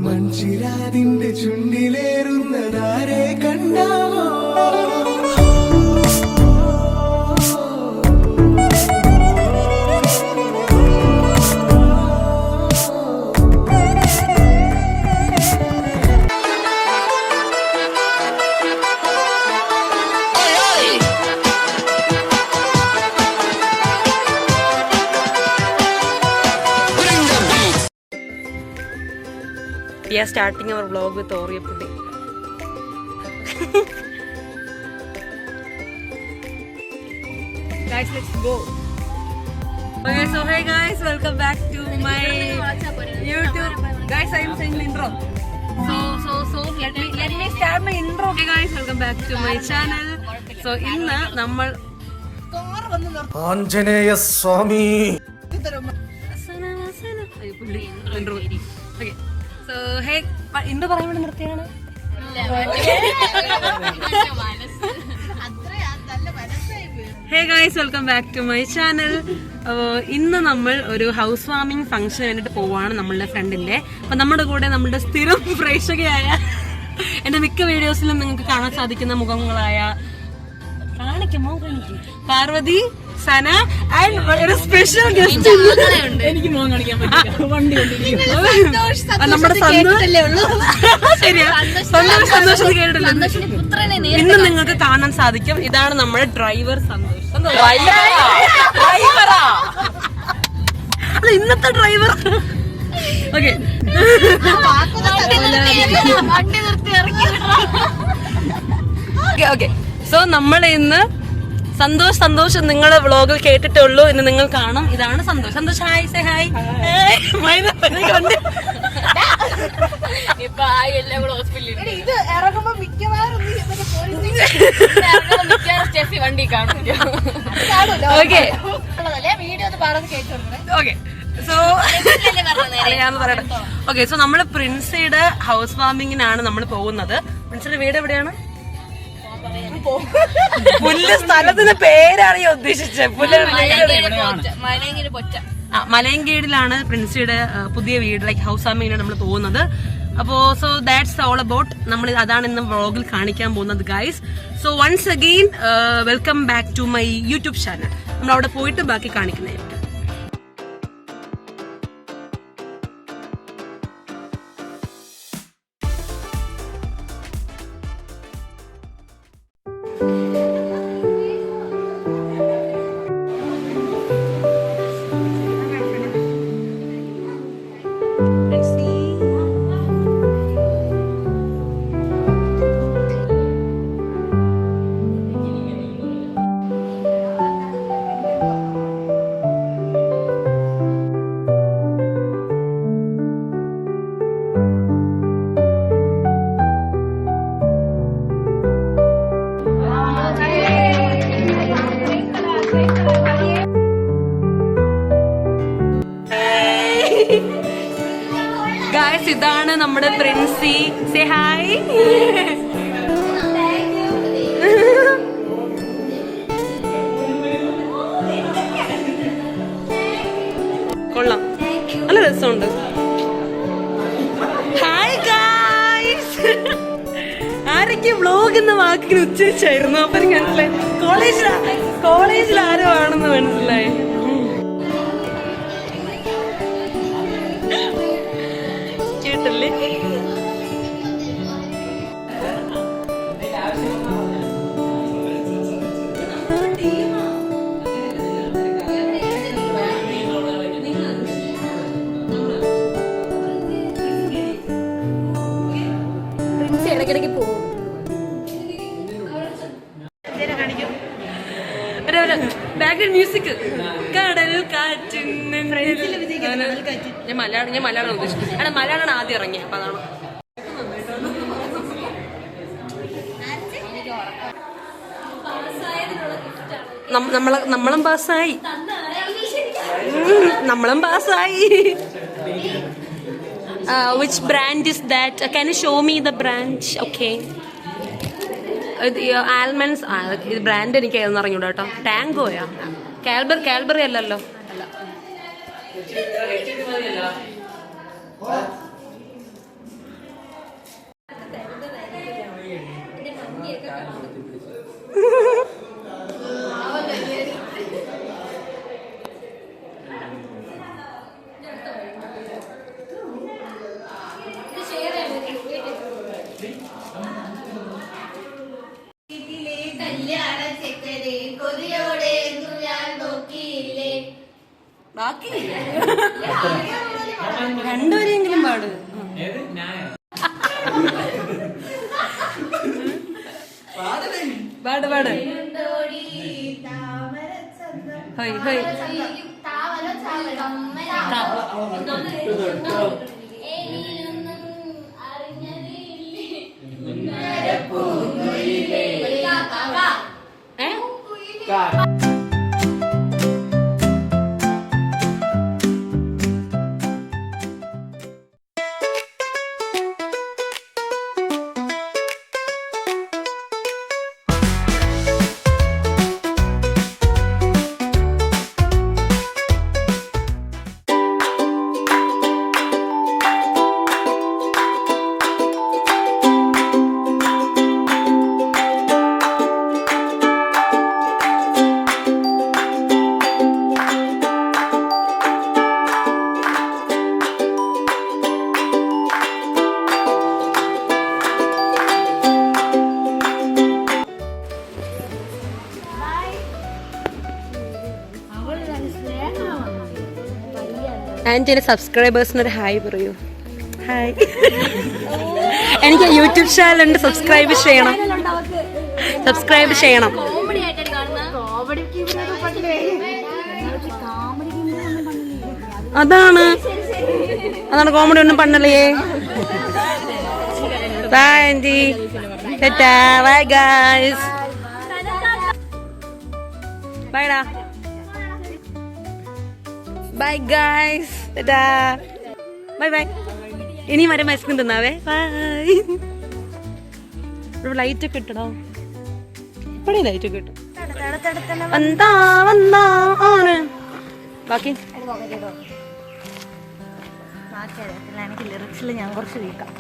മൺചിരാതിന്റെ ചുണ്ടിലേറുന്നതാരെ കണ്ടാവോ We are starting our vlog with Oreo pudding. Guys, let's go. Okay, so hey guys, welcome back to my YouTube. Guys, I am saying the intro. So let me start my intro. Okay guys, welcome back to my channel. So inna nammal Anjaneya Swami. Okay. So hey, intro പറയാൻ വേണ്ടി നിർത്തിയാണ്. Hey guys, welcome back to my channel. ഇന്ന് നമ്മൾ ഒരു house warming ഫംഗ്ഷന് വേണ്ടിട്ട് പോവാണ് നമ്മളുടെ ഫ്രണ്ടിന്റെ. അപ്പൊ നമ്മുടെ കൂടെ നമ്മുടെ സ്ഥിരം പ്രേക്ഷകയായ എന്റെ മിക്ക വീഡിയോസിലും നിങ്ങൾക്ക് കാണാൻ സാധിക്കുന്ന മുഖങ്ങളായ പാർവതി, സന ആൻഡ് ഒരു സ്പെഷ്യൽ ഗസ്റ്റ് എനിക്ക് മോൻ കാണിക്കാൻ നമ്മുടെ ശരിയാ സന്തോഷം കേട്ടിട്ടില്ല. ഇന്ന് നിങ്ങൾക്ക് കാണാൻ സാധിക്കും. ഇതാണ് നമ്മുടെ ഡ്രൈവർ സന്തോഷ്. അല്ല ഇന്നത്തെ ഡ്രൈവർ. ഓക്കെ ഓക്കെ സോ നമ്മൾ ഇന്ന് സന്തോഷ് നിങ്ങളെ വ്ളോഗിൽ കേട്ടിട്ടേ ഉള്ളൂ. ഇന്ന് നിങ്ങൾ കാണും. ഇതാണ് Santhosh. Hi say hi. So നമ്മള് പ്രിൻസിയുടെ ഹൗസ് വാമിങ്ങിനാണ് നമ്മൾ പോകുന്നത്. പ്രിൻസിയുടെ വീട് എവിടെയാണ്? പുല്ല് സ്ഥലത്തിന്റെ പേരാണ് ഞാൻ ഉദ്ദേശിച്ചത്. മലയങ്കേടിലാണ് പ്രിൻസിയുടെ പുതിയ വീട്, ലൈക്ക് ഹൗസ് വാമിങ്ങിനാണ് നമ്മൾ പോകുന്നത്. അപ്പോ സോ ദാറ്റ്സ് ഓൾ അബൌട്ട്. നമ്മൾ അതാണ് ഇന്ന് വ്ളോഗിൽ കാണിക്കാൻ പോകുന്നത് guys. So once again welcome back to my YouTube channel. നമ്മൾ അവിടെ പോയിട്ട് ബാക്കി കാണിക്കുന്നതായിരിക്കും. ഗായ്സ് ഇതാണ് നമ്മുടെ പ്രിൻസി. Say hi. കൊള്ളാം, നല്ല രസമുണ്ട്. Hi guys. ആരൊക്കെ വ്ലോഗ് എന്ന വാക്കിന് ഉച്ചരിച്ചായിരുന്നു. അപ്പൊ എനിക്ക് മനസ്സിലായി കോളേജിൽ ആരോ ആണെന്ന് മനസ്സിലായി. കേട്ടല്ലേ? ഇടയ്ക്കിടയ്ക്ക് പോകും. Background music. കടൽ കാറ്റ്. ഞാൻ മലയാളം ഉദ്ദേശിച്ചു. അല്ല മലയാളമാണ് ആദ്യം ഇറങ്ങിയത്. അപ്പൊ അതാണ്. നമ്മളും പാസ്സായി. Which brand is that? Can you show me the brand? Okay. Almonds. ഇത് ബ്രാൻഡ് എനിക്ക് ഏതെന്ന് അറിഞ്ഞൂടാ കേട്ടോ. ടാങ്കോയാ? കാൽബറി അല്ലല്ലോ. ബാക്കി രണ്ടുപേരെങ്കിലും പാട്. പാട് പാട്. ഹോയ് ഹോയ്. ആൻറ്റിയുടെ സബ്സ്ക്രൈബേഴ്സിനൊരു ഹായ് പറയൂ. ഹായ്. എനിക്ക് യൂട്യൂബ് ചാനലുണ്ട്, സബ്സ്ക്രൈബ് ചെയ്യണം. അതാണ് കോമഡി ഒന്നും പണ്ണല്ലേ. Bye aunty. Bye guys. ബൈഡാ. Bye guys. Bye bye. ഇനി വരെ ഐസ്ക്രീം തിന്നാവേ. ബൈ. ലൈറ്റ് ഒക്കെ ഇട്ടടോ. ഇവിടെ ലൈറ്റ് ഒക്കെ ഇട്ടു. വന്നാ വന്നാ ആണ് ബാക്കി. ഞാൻ കുറച്ച് വീക്കാം.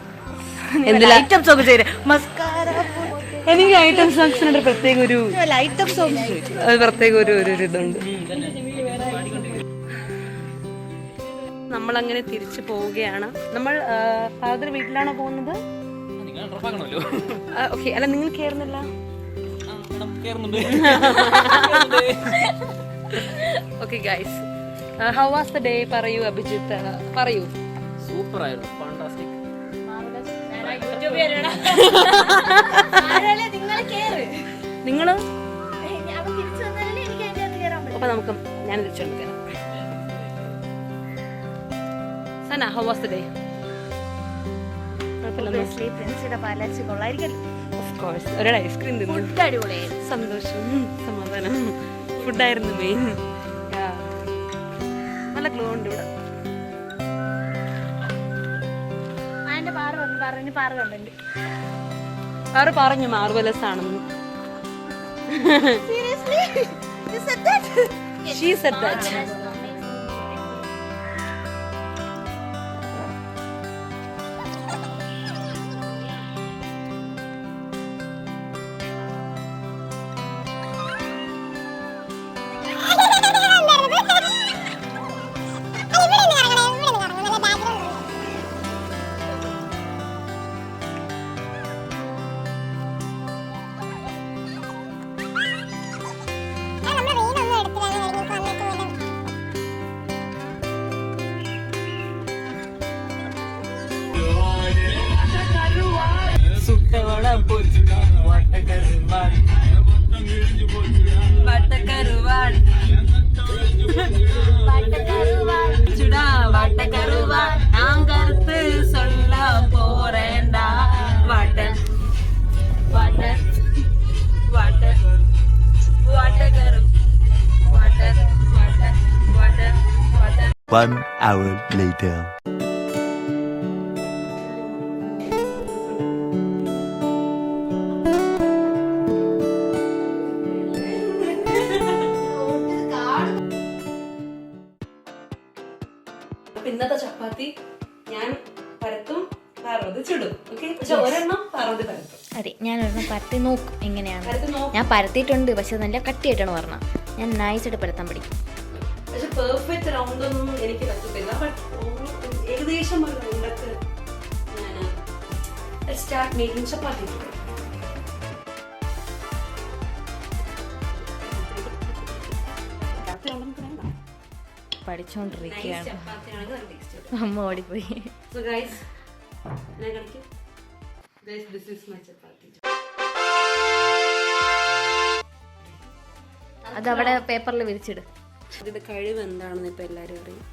എനിക്ക് ഐറ്റം സോങ്സിനൊരു പ്രത്യേക ഒരു ഇതുണ്ട്. നമ്മളങ്ങനെ തിരിച്ചു പോവുകയാണ്. നമ്മൾ ഫാദർ വീട്ടിലാണോ പോകുന്നത്? ഓക്കെ. അല്ല, നിങ്ങൾ കേറുന്നില്ല? Okay guys, how was the day? പറയൂ അഭിജിത്ത്, പറയൂ. സൂപ്പർ ആയിരുന്നു. ഫാന്റാസ്റ്റിക്. നിങ്ങള് അപ്പൊ നമുക്ക് ഞാൻ തിരിച്ചുകൊണ്ട് കയറാം. സന, ഹൗ വാസ് ദ ഡേ? ഒരാൾ ഐസ്ക്രീം തിന്നു. സന്തോഷം, സമാധാനം. ഫുഡായിരുന്നു മെയിൻ. നല്ല ഗ്ലോ ഉണ്ട് ഇവിടെ. ആറ് പറഞ്ഞു മാർവലസ് ആണെന്ന്. She said that. One hour later. ഇന്നത്തെ ചപ്പാത്തി ഞാൻ പരത്തും, പാർവതി ചുടും. ഓക്കെ, പക്ഷെ ഒരെണ്ണം പാർവതി പരത്തും. അതെ, ഞാൻ ഒരെണ്ണം പരത്തി നോക്കും എങ്ങനെയാണ്. ഞാൻ പരത്തിയിട്ടുണ്ട്, പക്ഷെ നല്ല കട്ടിയായിട്ടാണ് പറഞ്ഞത്. ഞാൻ നൈസായിട്ട് പരത്താൻ പഠിക്കും. പക്ഷെ പെർഫെക്റ്റ് റൗണ്ട് ഒന്നും എനിക്ക് പറ്റത്തില്ല. ബട്ട് ഏകദേശം ഒരു റൗണ്ടൊക്കെ ഞാൻ സ്റ്റാർട്ട് മേക്കിംഗ് ചപ്പാത്തി. പഠിച്ചുകൊണ്ടിരിക്കുകയാണ്. ചപ്പാത്തിയാണെങ്കിൽ നല്ല ടേസ്റ്റ്. അമ്മ ഓടിപ്പോയി. So guys, ഞാൻ കളിക്കും. Guys, this is my ചപ്പാത്തി. അതവിടെ പേപ്പറിൽ വിരിച്ചിട്. ഇതിന്റെ കഴിവ് എന്താണെന്ന് ഇപ്പൊ എല്ലാരും അറിയും.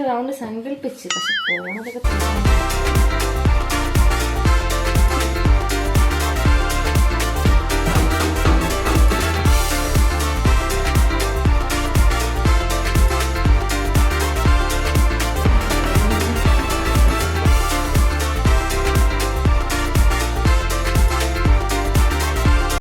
റൗണ്ട് സങ്കല്പിച്ച് പക്ഷെ പോണതൊക്കെ